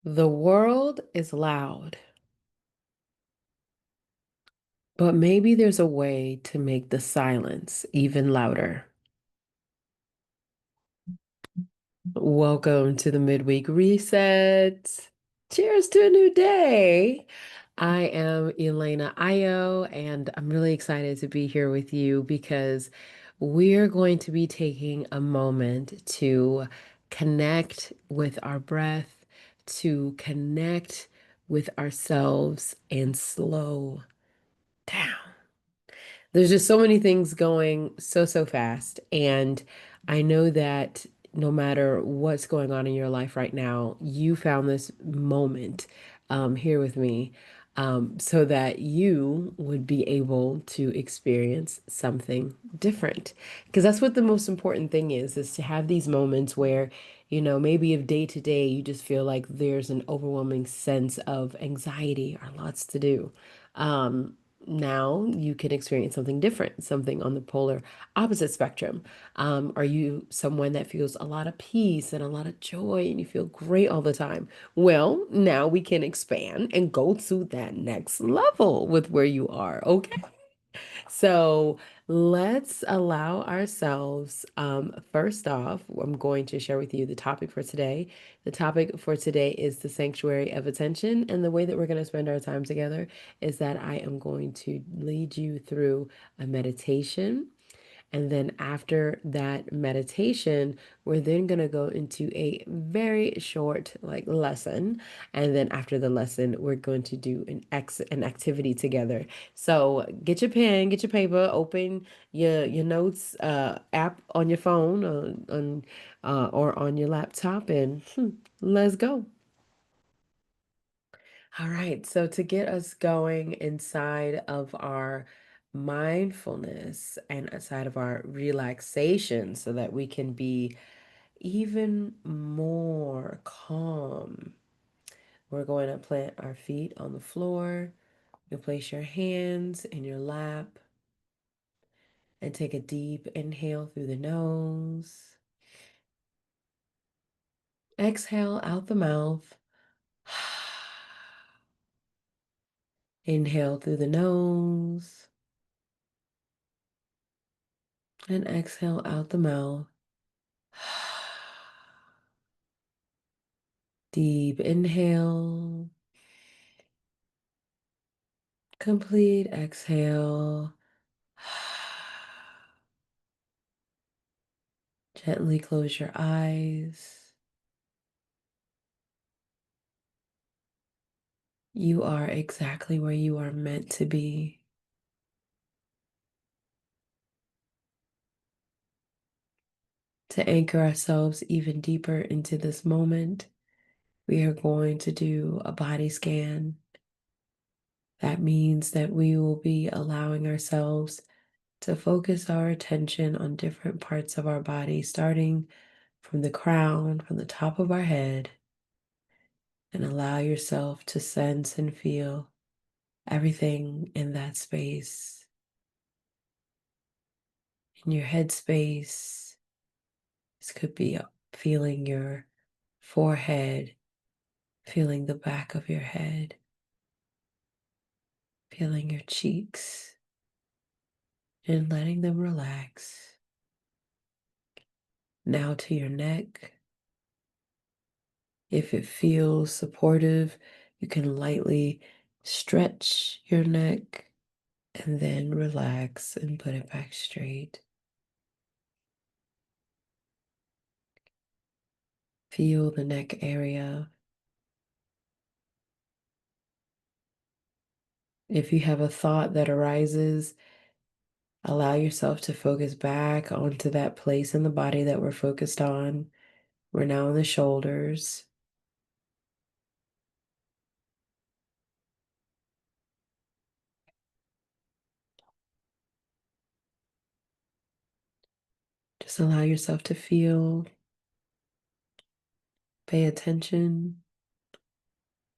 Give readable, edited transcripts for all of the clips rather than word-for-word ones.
The world is loud, but maybe there's a way to make the silence even louder. Welcome to the midweek reset. Cheers to a new day. I am Elena Io, and I'm really excited to be here with you because we're going to be taking a moment to connect with our breath, to connect with ourselves, and slow down. There's just so many things going so fast. And I know that no matter what's going on in your life right now, you found this moment here with me so that you would be able to experience something different. Because that's what the most important thing is to have these moments where, maybe if day to day you just feel like there's an overwhelming sense of anxiety or lots to do. Um, Now you can experience something different, something on the polar opposite spectrum. Are you someone that feels a lot of peace and a lot of joy and you feel great all the time? Well, now we can expand and go to that next level with where you are. Okay. So let's allow ourselves, first off, I'm going to share with you the topic for today. The topic for today is the sanctuary of attention. And the way that we're going to spend our time together is that I am going to lead you through a meditation. And then after that meditation, we're then going to go into a very short lesson. And then after the lesson, we're going to do an activity together. So get your pen, get your paper, open your notes app on your phone or on your laptop, and let's go. All right, so to get us going inside of our mindfulness and inside of our relaxation so that we can be even more calm, we're going to plant our feet on the floor. You place your hands in your lap and take a deep inhale through the nose. Exhale out the mouth. Inhale through the nose and exhale out the mouth. Deep inhale, complete exhale. Gently close your eyes. You are exactly where you are meant to be. To anchor ourselves even deeper into this moment, we are going to do a body scan. That means that we will be allowing ourselves to focus our attention on different parts of our body, starting from the crown, from the top of our head, and allow yourself to sense and feel everything in that space. In your head space, this could be feeling your forehead, feeling the back of your head, feeling your cheeks, and letting them relax. Now to your neck. If it feels supportive, you can lightly stretch your neck and then relax and put it back straight. Feel the neck area. If you have a thought that arises, allow yourself to focus back onto that place in the body that we're focused on. We're now on the shoulders. Just allow yourself to feel, pay attention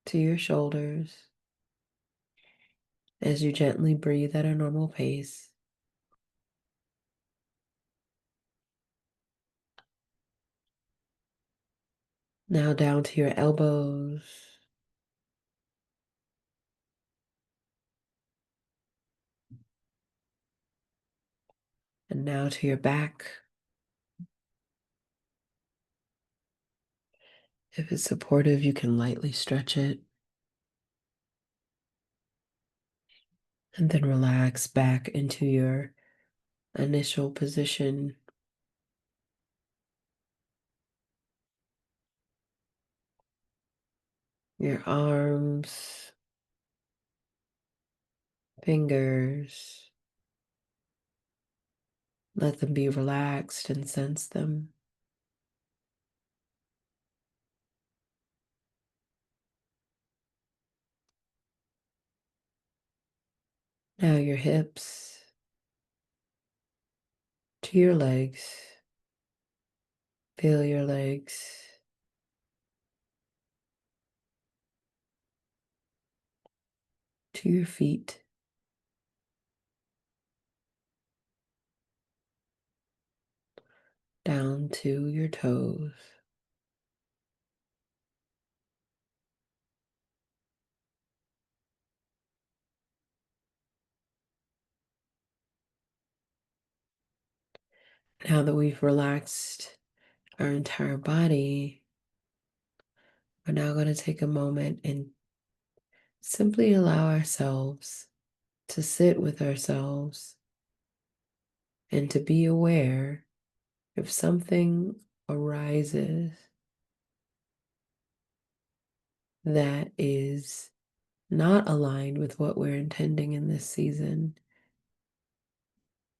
to your shoulders as you gently breathe at a normal pace. Now down to your elbows and now to your back. If it's supportive, you can lightly stretch it and then relax back into your initial position. Your arms, fingers, let them be relaxed and sense them. Now your hips to your legs. Feel your legs to your feet. Down to your toes. Now that we've relaxed our entire body, we're now going to take a moment and simply allow ourselves to sit with ourselves and to be aware if something arises that is not aligned with what we're intending in this season.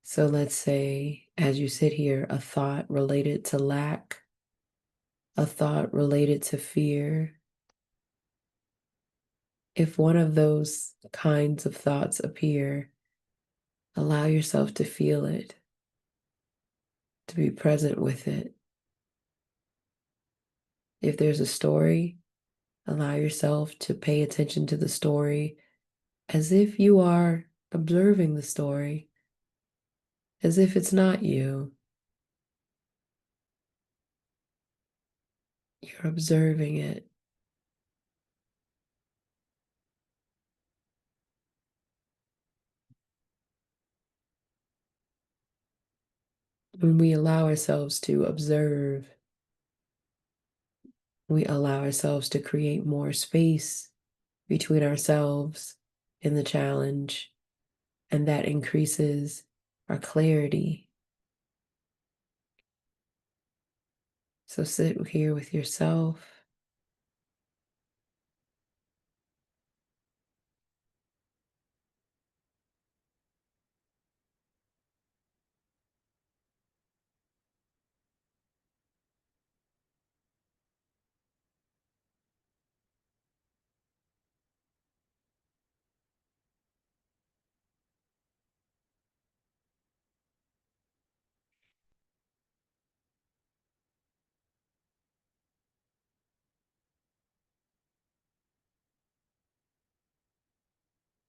So let's say, as you sit here, a thought related to lack, a thought related to fear. If one of those kinds of thoughts appear, allow yourself to feel it, to be present with it. If there's a story, allow yourself to pay attention to the story as if you are observing the story, as if it's not you. You're observing it. When we allow ourselves to observe, we allow ourselves to create more space between ourselves and the challenge, and that increases our clarity. So sit here with yourself.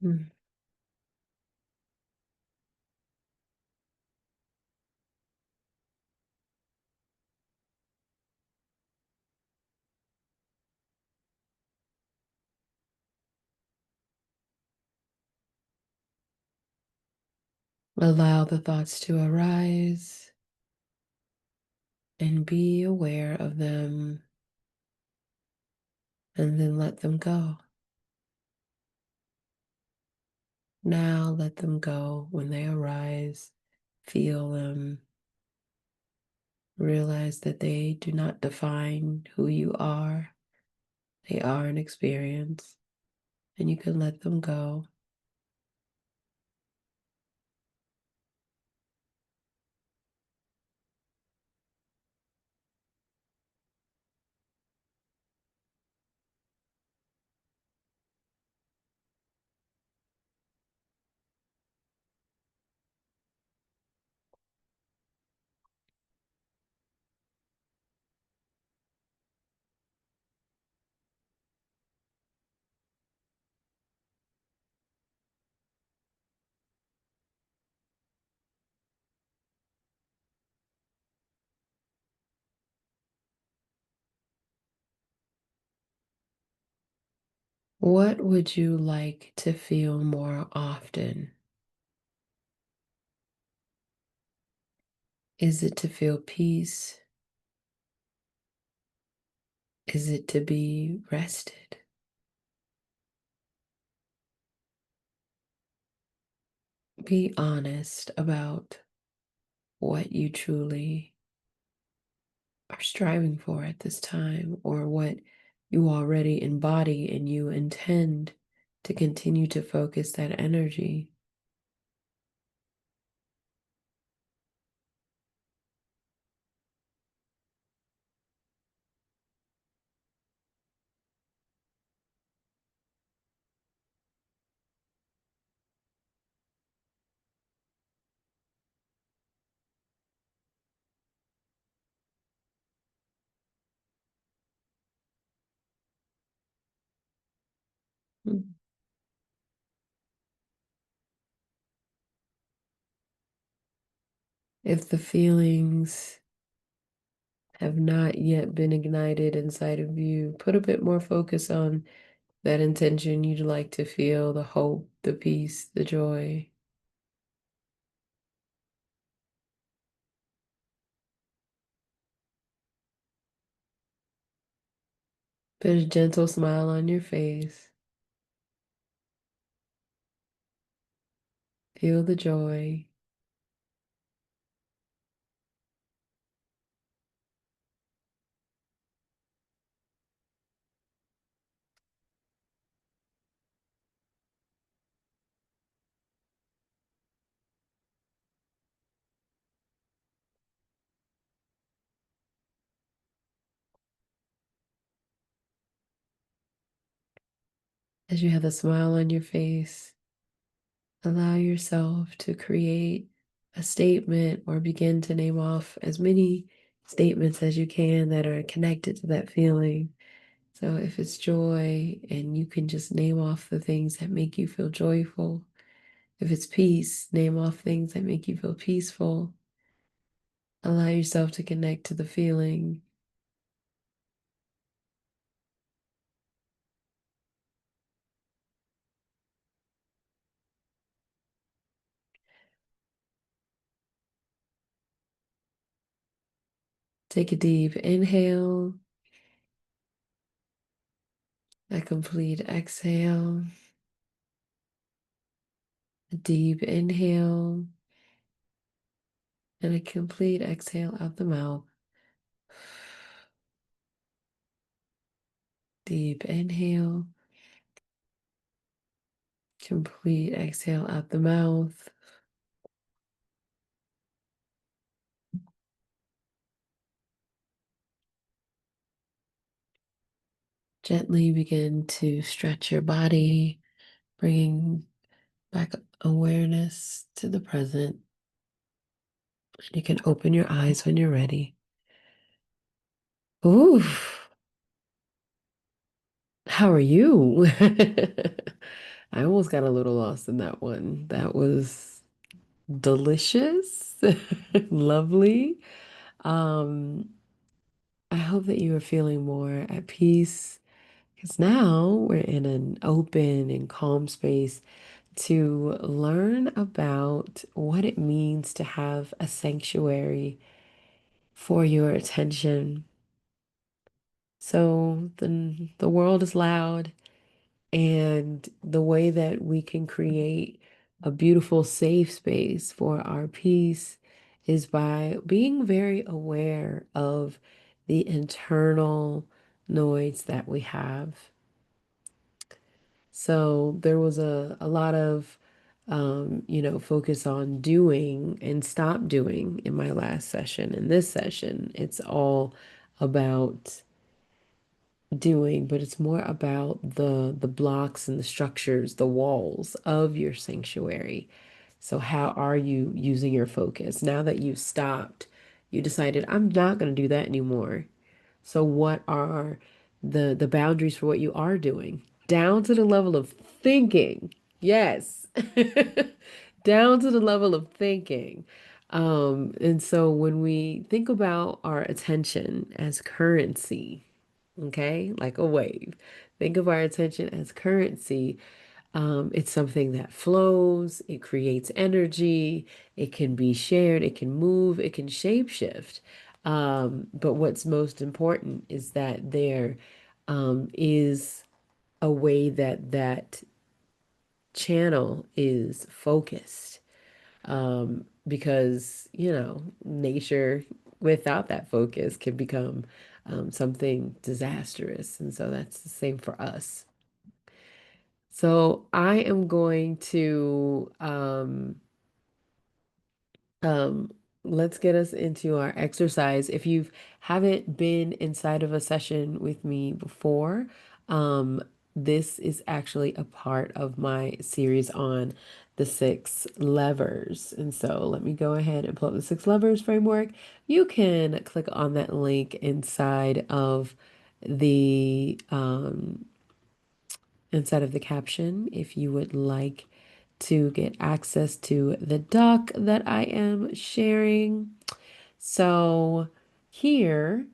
Mm. Allow the thoughts to arise and be aware of them, and then let them go. Now let them go when they arise. Feel them. Realize that they do not define who you are. They are an experience, and you can let them go. What would you like to feel more often? Is it to feel peace? Is it to be rested? Be honest about what you truly are striving for at this time, or what you already embody and you intend to continue to focus that energy. Mm. If the feelings have not yet been ignited inside of you, put a bit more focus on that intention you'd like to feel, the hope, the peace, the joy. Put a gentle smile on your face. Feel the joy as you have the smile on your face. Allow yourself to create a statement or begin to name off as many statements as you can that are connected to that feeling. So if it's joy, and you can just name off the things that make you feel joyful. If it's peace, name off things that make you feel peaceful. Allow yourself to connect to the feeling. Take a deep inhale, a complete exhale, a deep inhale, and a complete exhale out the mouth. Deep inhale, complete exhale out the mouth. Gently begin to stretch your body, bringing back awareness to the present. You can open your eyes when you're ready. Ooh, how are you? I almost got a little lost in that one. That was delicious, lovely. Um, I hope that you are feeling more at peace, because now we're in an open and calm space to learn about what it means to have a sanctuary for your attention. So the world is loud, and the way that we can create a beautiful safe space for our peace is by being very aware of the internal noise that we have. So there was a lot of focus on doing and stop doing in my last session. In this session, it's all about doing, but it's more about the blocks and the structures, the walls of your sanctuary. So how are you using your focus? Now that you've stopped, you decided, I'm not going to do that anymore. So what are the boundaries for what you are doing? Down to the level of thinking. Yes. Down to the level of thinking. And so when we think about our attention as currency, okay? Like a wave. Think of our attention as currency. It's something that flows, it creates energy, it can be shared, it can move, it can shapeshift. But what's most important is that there is a way that that channel is focused. Because, nature without that focus can become something disastrous. And so that's the same for us. So I am going to um, let's get us into our exercise. If you haven't been inside of a session with me before, um, this is actually a part of my series on the six levers. And so let me go ahead and pull up the six levers framework. You can click on that link inside of the caption if you would like to get access to the doc that I am sharing. So here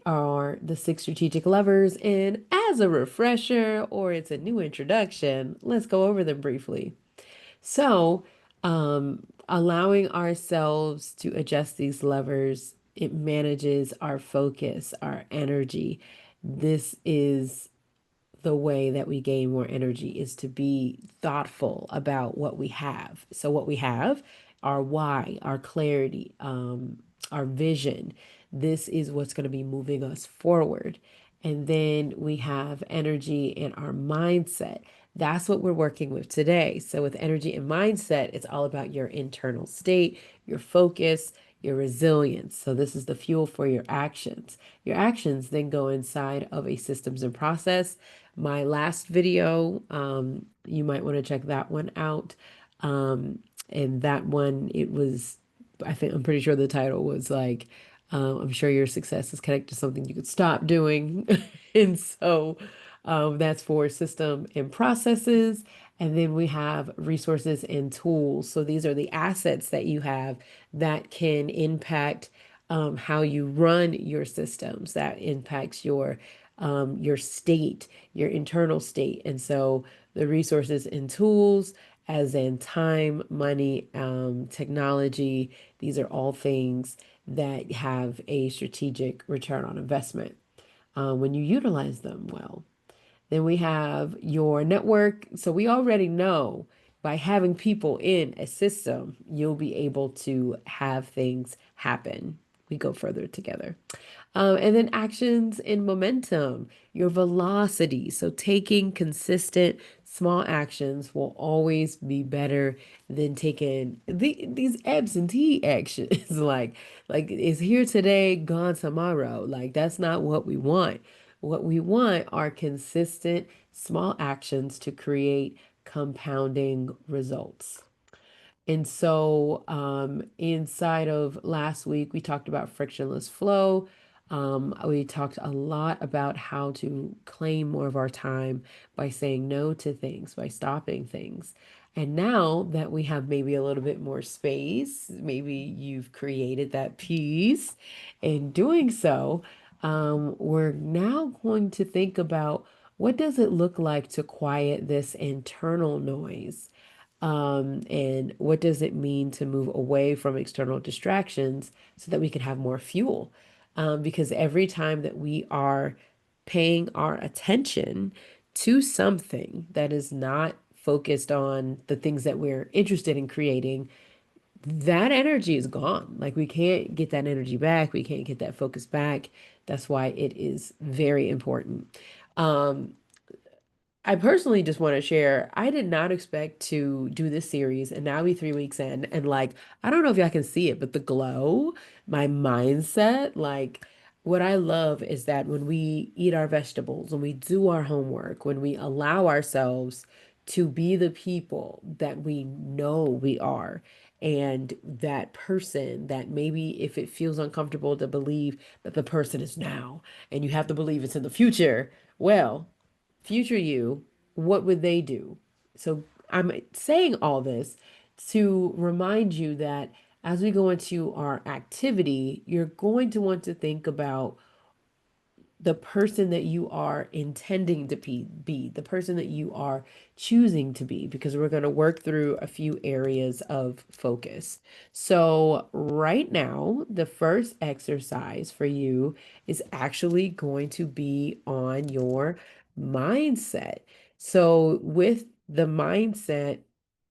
are the six strategic levers, and as a refresher or it's a new introduction, let's go over them briefly. So, allowing ourselves to adjust these levers, it manages our focus, our energy. This is the way that we gain more energy is to be thoughtful about what we have. So, what we have, our why, our clarity, our vision. This is what's going to be moving us forward. And then we have energy and our mindset. That's what we're working with today. So, with energy and mindset, it's all about your internal state, your focus, your resilience. So, this is the fuel for your actions. Your actions then go inside of a systems and process. My last video, you might want to check that one out. And that one, I'm pretty sure the title was like, I'm sure your success is connected to something you could stop doing. And so that's for system and processes. And then we have resources and tools. So these are the assets that you have that can impact how you run your systems, that impacts your state, your internal state. And so the resources and tools, as in time, money, technology, these are all things that have a strategic return on investment when you utilize them well. Then we have your network. So we already know by having people in a system, you'll be able to have things happen. We go further together. And then actions and momentum, your velocity. So taking consistent small actions will always be better than taking these absentee actions. like it's here today, gone tomorrow. Like that's not what we want. What we want are consistent small actions to create compounding results. And so, inside of last week, we talked about frictionless flow. We talked a lot about how to claim more of our time by saying no to things, by stopping things. And now that we have maybe a little bit more space, maybe you've created that peace in doing so, we're now going to think about what does it look like to quiet this internal noise? And what does it mean to move away from external distractions so that we can have more fuel? Because every time that we are paying our attention to something that is not focused on the things that we're interested in creating, that energy is gone. Like we can't get that energy back. We can't get that focus back. That's why it is very important. Um, I personally just want to share, I did not expect to do this series and now be 3 weeks in and like I don't know if y'all can see it, but the glow, my mindset, like what I love is that when we eat our vegetables, when we do our homework, when we allow ourselves to be the people that we know we are, and that person that maybe if it feels uncomfortable to believe that the person is now and you have to believe it's in the future, well, future you, what would they do? So I'm saying all this to remind you that as we go into our activity, you're going to want to think about the person that you are intending to be, the person that you are choosing to be, because we're going to work through a few areas of focus. So, right now, the first exercise for you is actually going to be on your mindset. So, with the mindset,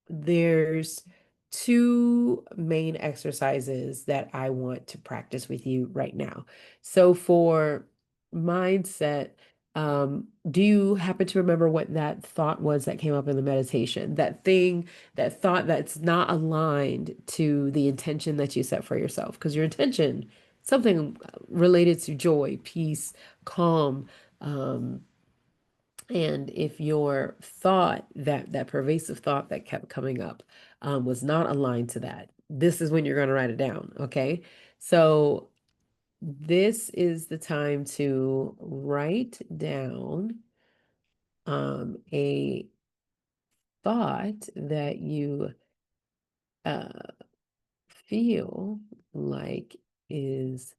there's two main exercises that I want to practice with you right now. So for mindset, do you happen to remember what that thought was that came up in the meditation? That thing, that thought that's not aligned to the intention that you set for yourself. Because your intention, something related to joy, peace, calm, um, and if your thought, that pervasive thought that kept coming up, was not aligned to that, this is when you're going to write it down. Okay. So this is the time to write down a thought that you uh, feel like is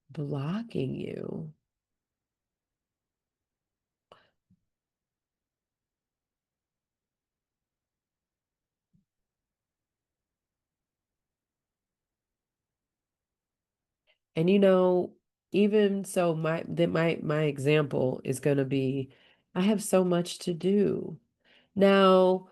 blocking you. And even so, my example is going to be, I have so much to do. Now,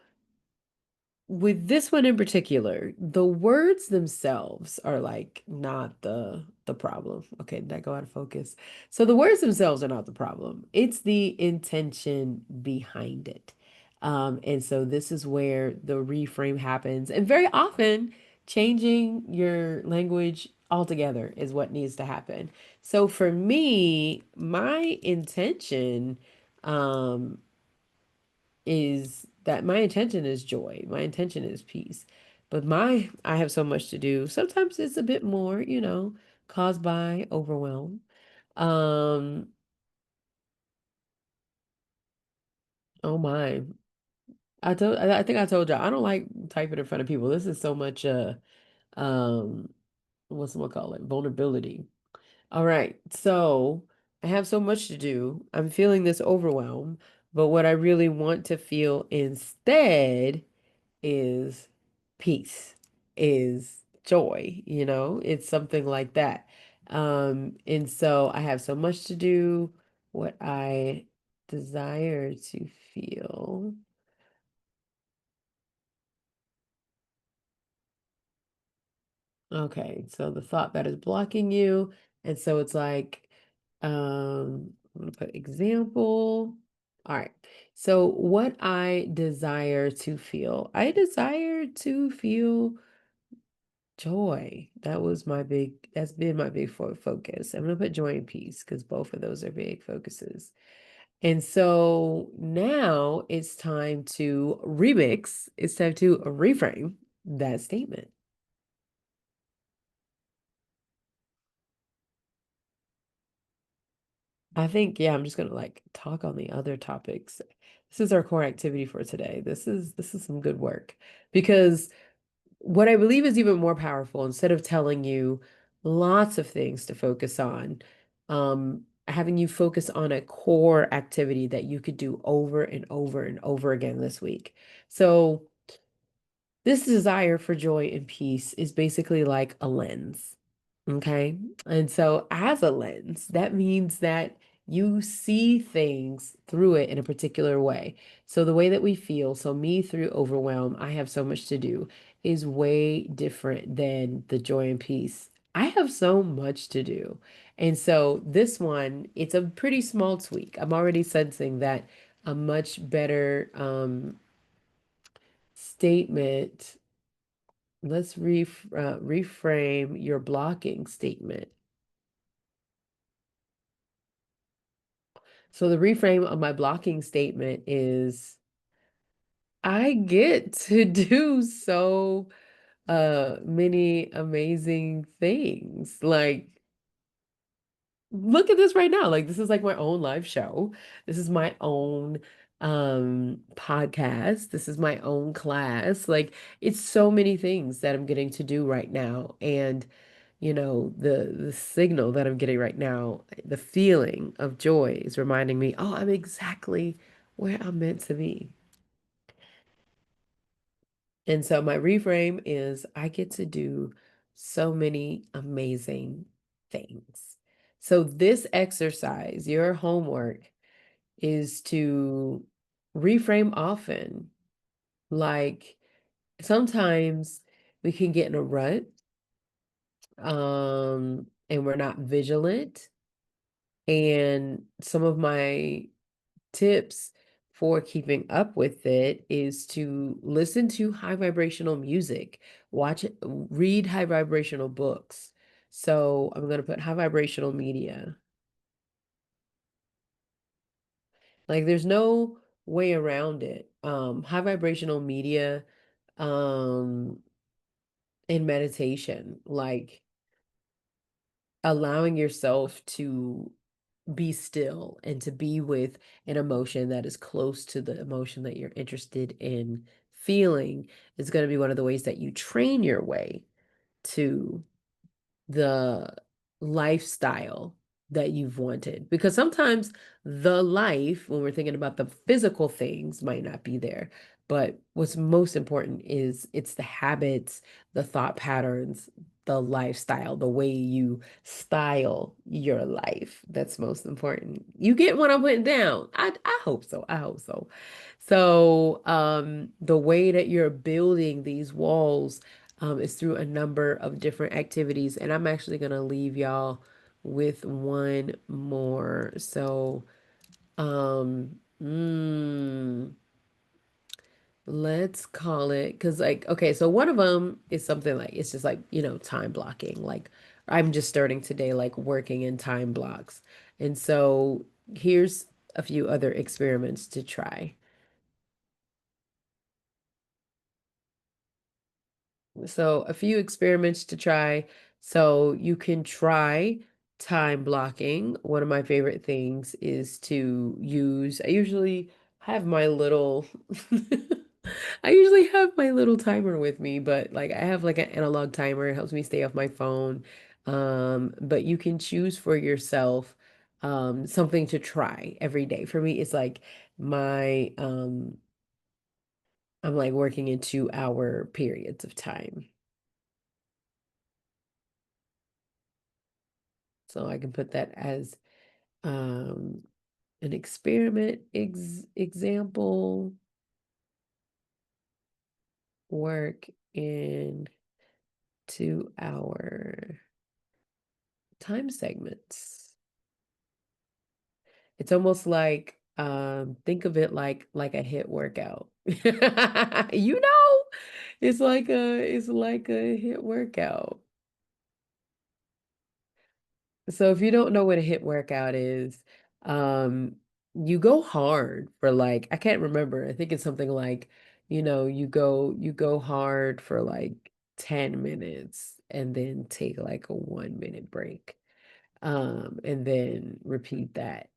with this one in particular, the words themselves are like not the problem. Okay, did I go out of focus? So the words themselves are not the problem. It's the intention behind it. And so this is where the reframe happens. And very often, changing your language altogether is what needs to happen. So for me, my intention, um, is that my intention is joy. My intention is peace. But I have so much to do. Sometimes it's a bit more, caused by overwhelm. Um, oh my. I think I told y'all I don't like typing in front of people. This is so much um what's it call it? Vulnerability. All right. So I have so much to do. I'm feeling this overwhelm, but what I really want to feel instead is peace, is joy, it's something like that. And so I have so much to do. What I desire to feel. Okay, so the thought that is blocking you. And so it's like, I'm gonna put example. All right. So what I desire to feel, I desire to feel joy. That's been my big focus. I'm gonna put joy and peace because both of those are big focuses. And so now it's time to remix, it's time to reframe that statement. I think, yeah, I'm just gonna like talk on the other topics. This is our core activity for today. This is some good work because what I believe is even more powerful, instead of telling you lots of things to focus on, having you focus on a core activity that you could do over and over and over again this week. So this desire for joy and peace is basically like a lens. Okay. And so, as a lens, that means that you see things through it in a particular way. So, the way that we feel, so me through overwhelm, I have so much to do, is way different than the joy and peace. I have so much to do. And so, this one, it's a pretty small tweak. I'm already sensing that a much better statement. Let's reframe your blocking statement. So the reframe of my blocking statement is, I get to do so many amazing things. Like, look at this right now. Like, this is like my own live show. This is my own podcast. This is my own class. Like, it's so many things that I'm getting to do right now. And the signal that I'm getting right now, the feeling of joy is reminding me, oh, I'm exactly where I'm meant to be. And so my reframe is I get to do so many amazing things. So this exercise, your homework, is to reframe often. Like sometimes we can get in a rut, and we're not vigilant. And some of my tips for keeping up with it is to listen to high vibrational music, read high vibrational books. So I'm going to put high vibrational media. Like there's no way around it. High vibrational media, um, in meditation, like allowing yourself to be still and to be with an emotion that is close to the emotion that you're interested in feeling is going to be one of the ways that you train your way to the lifestyle that you've wanted. Because sometimes the life, when we're thinking about the physical things, might not be there. But what's most important is it's the habits, the thought patterns, the lifestyle, the way you style your life. That's most important. You get what I'm putting down. I hope so. I hope so. So, the way that you're building these walls is through a number of different activities. And I'm actually going to leave y'all with one more. So, let's call it, because, like, okay, so one of them is something like, it's just like, time blocking. Like, I'm just starting today, like, working in time blocks. And so here's a few other experiments to try. So, a few experiments to try. So, you can try time blocking. One of my favorite things is to use, I usually have my little, I usually have my little timer with me, but like I have like an analog timer. It helps me stay off my phone. But you can choose for yourself something to try every day. For me, it's like my, I'm like working in 2 hour periods of time. So I can put that as um, an experiment example, work in 2 hour time segments. It's almost like think of it like a hit workout. You know, it's like a hit workout. So if you don't know what a hit workout is, um, you go hard for like, I can't remember. I think it's something like, you go hard for like 10 minutes and then take like a 1 minute break. And then repeat that.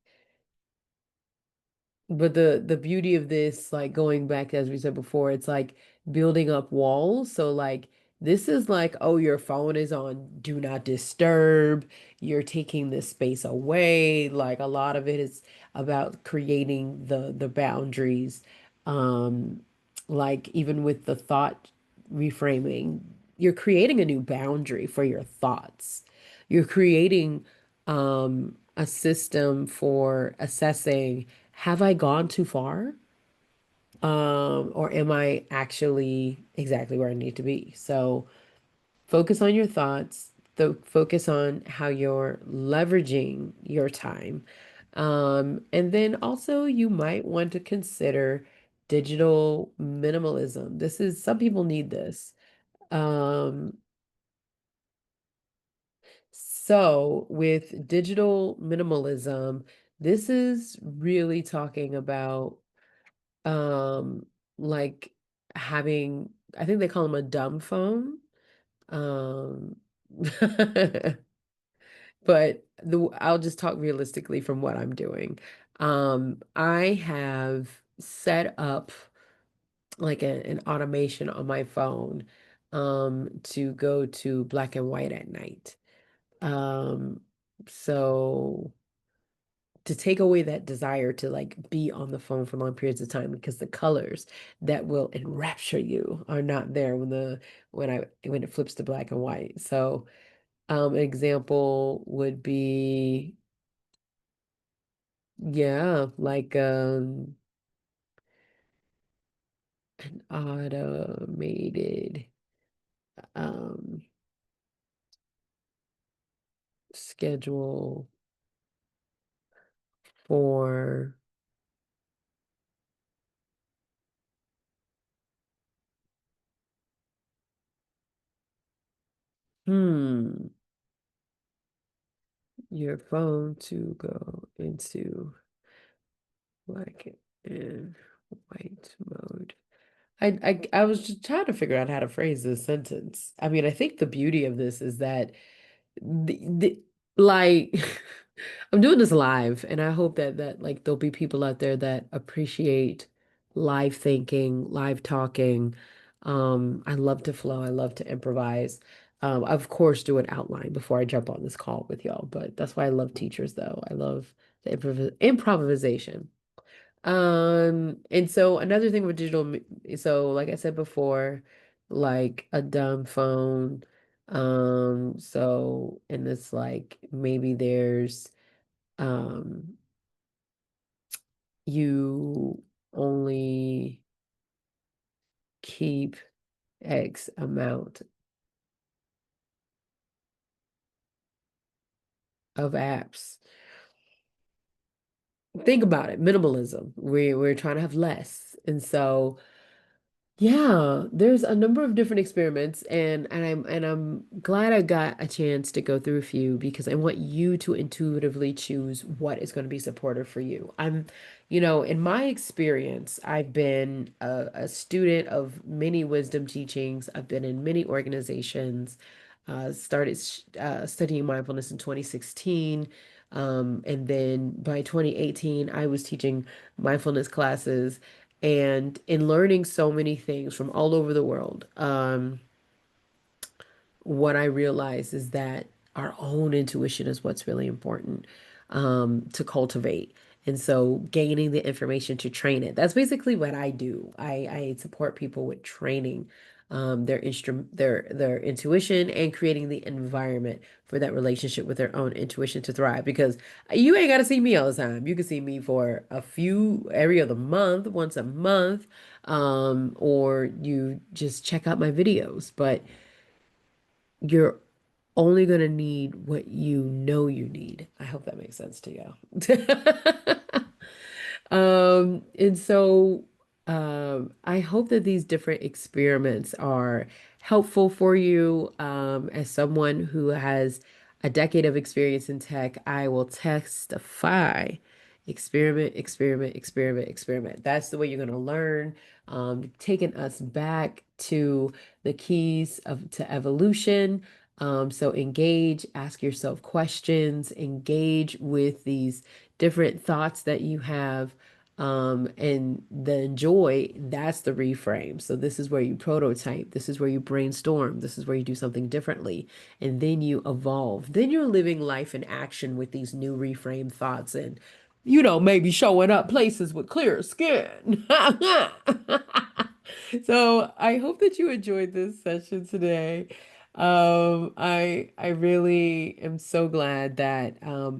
But the beauty of this, like going back as we said before, it's like building up walls. So like this is like, oh, your phone is on do not disturb. You're taking this space away. Like a lot of it is about creating the boundaries. Um, like even with the thought reframing, you're creating a new boundary for your thoughts. You're creating a system for assessing, have I gone too far? Or am I actually exactly where I need to be? So focus on your thoughts, focus on how you're leveraging your time. And then also you might want to consider digital minimalism. Some people need this. Um, so with digital minimalism, this is really talking about um like having, I think they call them a dumb phone. um but I'll just talk realistically from what I'm doing. I have set up like an automation on my phone to go to black and white at night. Um, so to take away that desire to like be on the phone for long periods of time because the colors that will enrapture you are not there when it flips to black and white. So an example would be, yeah, like an automated um schedule for hmm your phone to go into black and white mode. I was just trying to figure out how to phrase this sentence. I mean, I think the beauty of this is that the like I'm doing this live, and I hope that like there'll be people out there that appreciate live thinking, live talking. I love to flow, I love to improvise. I, of course, do an outline before I jump on this call with y'all, but that's why I love teachers though. I love the improvisation. And so another thing with so like I said before, like a dumb phone. So and it's like maybe there's um you only keep X amount of apps. Think about it, minimalism. We're trying to have less. And so yeah, there's a number of different experiments and I'm glad I got a chance to go through a few because I want you to intuitively choose what is going to be supportive for you. In my experience, I've been a student of many wisdom teachings. I've been in many organizations, started studying mindfulness in 2016. And then by 2018, I was teaching mindfulness classes and in learning so many things from all over the world, what I realize is that our own intuition is what's really important to cultivate. And so gaining the information to train it. That's basically what I do. I support people with training their intuition and creating the environment for that relationship with their own intuition to thrive. Because you ain't got to see me all the time. You can see me for a few every other month, once a month, or you just check out my videos. But you're only going to need what you know you need. I hope that makes sense to you. And so I hope that these different experiments are helpful for you. As someone who has a decade of experience in tech, I will testify. Experiment, experiment, experiment, experiment. That's the way you're going to learn. Taking us back to the keys of to evolution. So engage, ask yourself questions, engage with these different thoughts that you have. And the joy, that's the reframe. So this is where you prototype, this is where you brainstorm, this is where you do something differently, and then you evolve. Then you're living life in action with these new reframe thoughts and maybe showing up places with clear skin. So I hope that you enjoyed this session today. I really am so glad that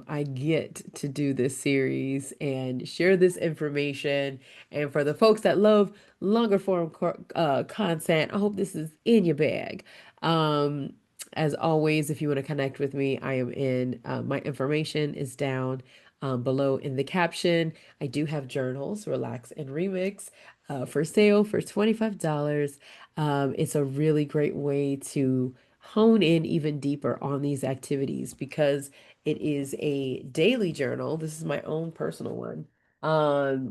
I get to do this series and share this information. And for the folks that love longer form content, I hope this is in your bag. Um, as always, if you want to connect with me, I am in, my information is down below in the caption. I do have journals, Relax and Remix, for sale for $25. It's a really great way to hone in even deeper on these activities because it is a daily journal. This is my own personal one.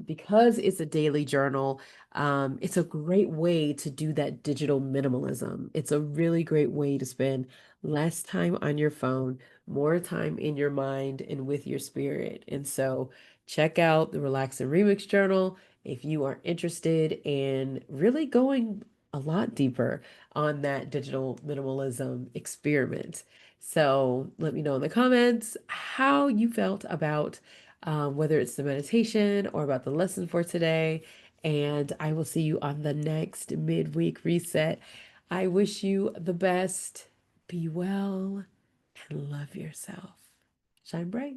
Because it's a daily journal, it's a great way to do that digital minimalism. It's a really great way to spend less time on your phone, more time in your mind and with your spirit. And so check out the Relax and Remix journal if you are interested in really going a lot deeper on that digital minimalism experiment. So let me know in the comments how you felt about whether it's the meditation or about the lesson for today. And I will see you on the next midweek reset. I wish you the best. Be well and love yourself. Shine bright.